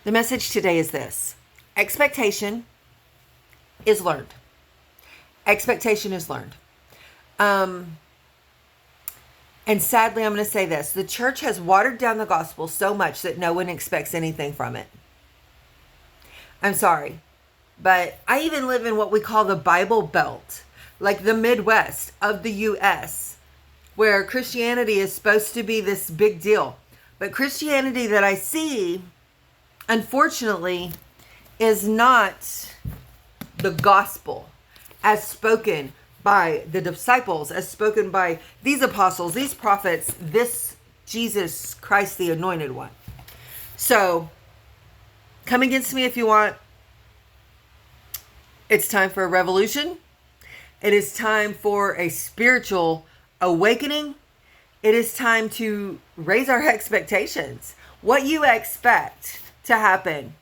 The message today is this: expectation is learned. Expectation is learned. And sadly, I'm going to say this: the church has watered down the gospel so much that no one expects anything from it. I'm sorry, but I even live in what we call the Bible Belt, like the Midwest of the U.S., where Christianity is supposed to be this big deal. But Christianity that I see, unfortunately, is not the gospel as spoken by the disciples, as spoken by these apostles, these prophets, this Jesus Christ, the anointed one. So come against me if you want. It's time for a revolution. It is time for a spiritual awakening. It is time to raise our expectations. What you expect to happen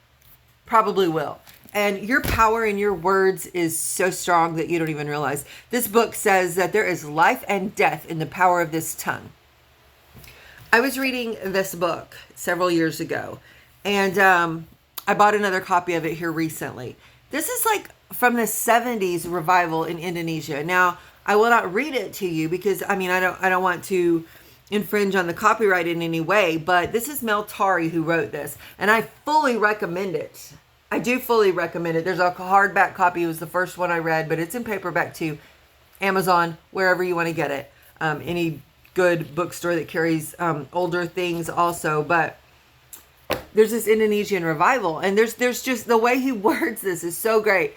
probably will. And your power in your words is so strong that you don't even realize. This book says that there is life and death in the power of this tongue. I was reading this book several years ago, and I bought another copy of it here recently. This is like from the 70s revival in Indonesia. Now, I will not read it to you because I don't want to infringe on the copyright in any way, but this is Mel Tari who wrote this, and I fully recommend it. I do fully recommend it. There's a hardback copy. It was the first one I read, but it's in paperback too. Amazon, wherever you want to get it. Any good bookstore that carries older things also. But there's this Indonesian revival, and there's just the way he words this is so great.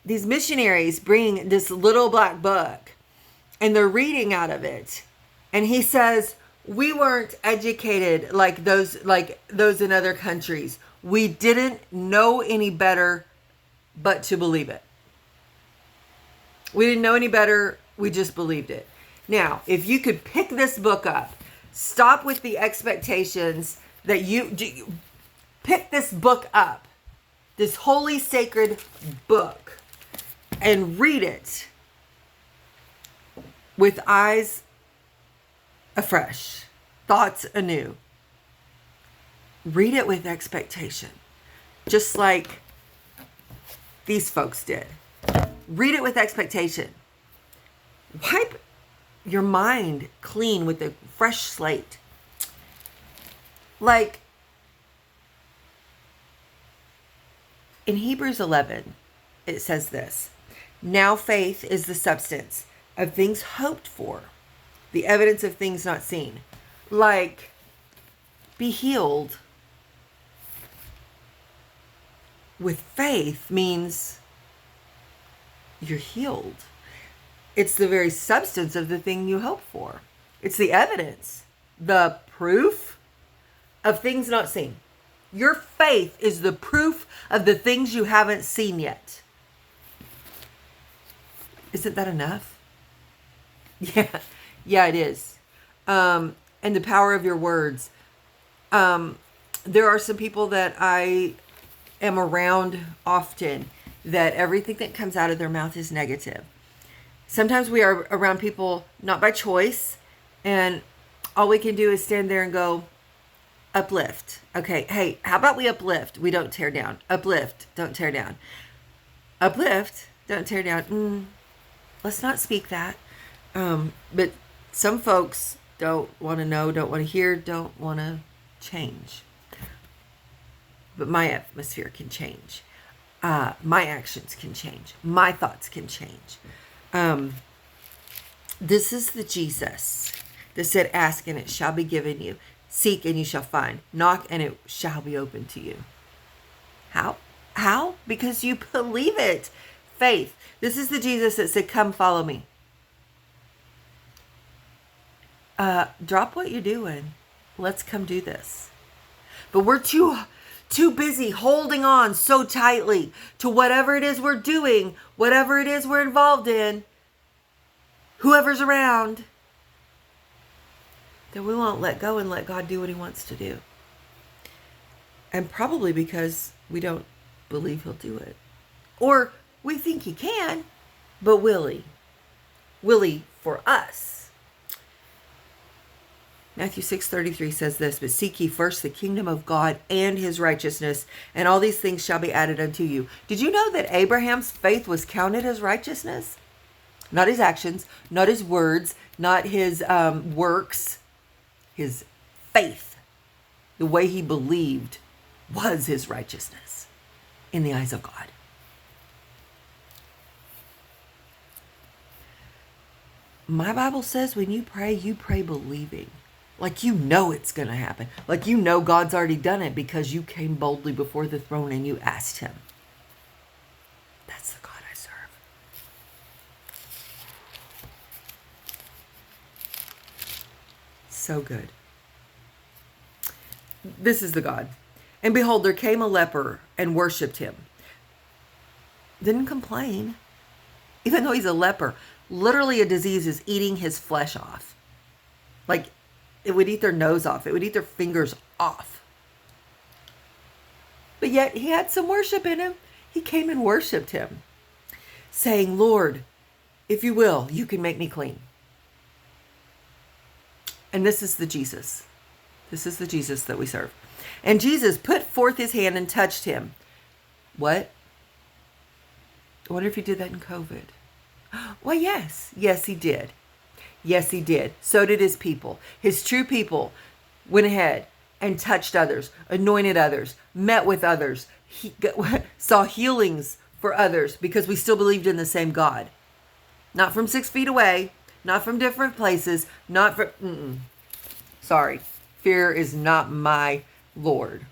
These missionaries bring this little black book, and they're reading out of it, and he says, "We weren't educated like those in other countries. We didn't know any better but to believe it. We didn't know any better. We just believed it." Now, if you could pick this book up, stop with the expectations that you pick this book up, this holy, sacred book, and read it with eyes afresh, thoughts anew. Read it with expectation, just like these folks did. Read it with expectation. Wipe your mind clean with a fresh slate. Like in Hebrews 11, it says this: "Now faith is the substance of things hoped for, the evidence of things not seen." Like, be healed with faith means you're healed. It's the very substance of the thing you hope for. It's the evidence, the proof of things not seen. Your faith is the proof of the things you haven't seen yet. Isn't that enough? Yeah, it is. And the power of your words. There are some people that I am around often that everything that comes out of their mouth is negative. Sometimes we are around people not by choice, and all we can do is stand there and go, uplift. Okay, hey, how about we uplift? We don't tear down. Uplift, don't tear down. Uplift, don't tear down. Let's not speak that. But some folks don't want to know, don't want to hear, don't want to change. But my atmosphere can change. My actions can change. My thoughts can change. This is the Jesus that said, "Ask and it shall be given you. Seek and you shall find. Knock and it shall be open to you." How? Because you believe it. Faith. This is the Jesus that said, "Come follow me." Drop what you're doing. Let's come do this. But we're too busy holding on so tightly to whatever it is we're doing, whatever it is we're involved in, whoever's around, that we won't let go and let God do what he wants to do. And probably because we don't believe he'll do it. Or we think he can, but will he? Will he for us? Matthew 6:33 says this, but seek ye first the kingdom of God and his righteousness, and all these things shall be added unto you. Did you know that Abraham's faith was counted as righteousness? Not his actions, not his words, not his works, his faith. The way he believed was his righteousness in the eyes of God. My Bible says when you pray believing. Like you know it's going to happen. Like you know God's already done it because you came boldly before the throne and you asked him. That's the God I serve. So good. This is the God. And behold, there came a leper and worshipped him. Didn't complain. Even though he's a leper. Literally a disease is eating his flesh off. Like it would eat their nose off. It would eat their fingers off. But yet he had some worship in him. He came and worshiped him, saying, Lord, if you will, you can make me clean. And this is the Jesus. This is the Jesus that we serve. And Jesus put forth his hand and touched him. What? I wonder if he did that in COVID. Well, yes. Yes, he did. Yes, he did. So did his people. His true people went ahead and touched others, anointed others, met with others, saw healings for others because we still believed in the same God. Not from 6 feet away, not from different places, not from... Sorry. Fear is not my Lord.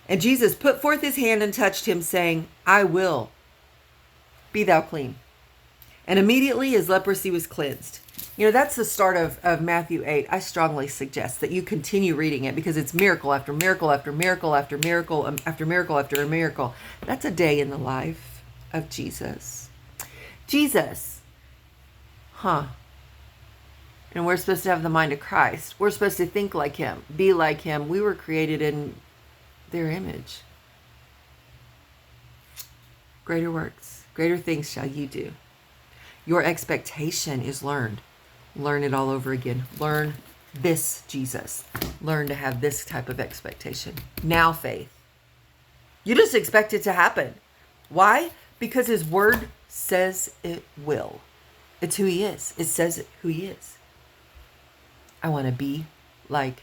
And Jesus put forth his hand and touched him, saying, I will. Be thou clean. And immediately his leprosy was cleansed. You know, that's the start of Matthew 8. I strongly suggest that you continue reading it because it's miracle after miracle after miracle after miracle after miracle after a miracle. That's a day in the life of Jesus. Jesus. And we're supposed to have the mind of Christ. We're supposed to think like him, be like him. We were created in their image. Greater works, greater things shall you do. Your expectation is learned. Learn it all over again. Learn this Jesus. Learn to have this type of expectation. Now faith. You just expect it to happen. Why? Because his word says it will. It's who he is. It says who he is. I want to be like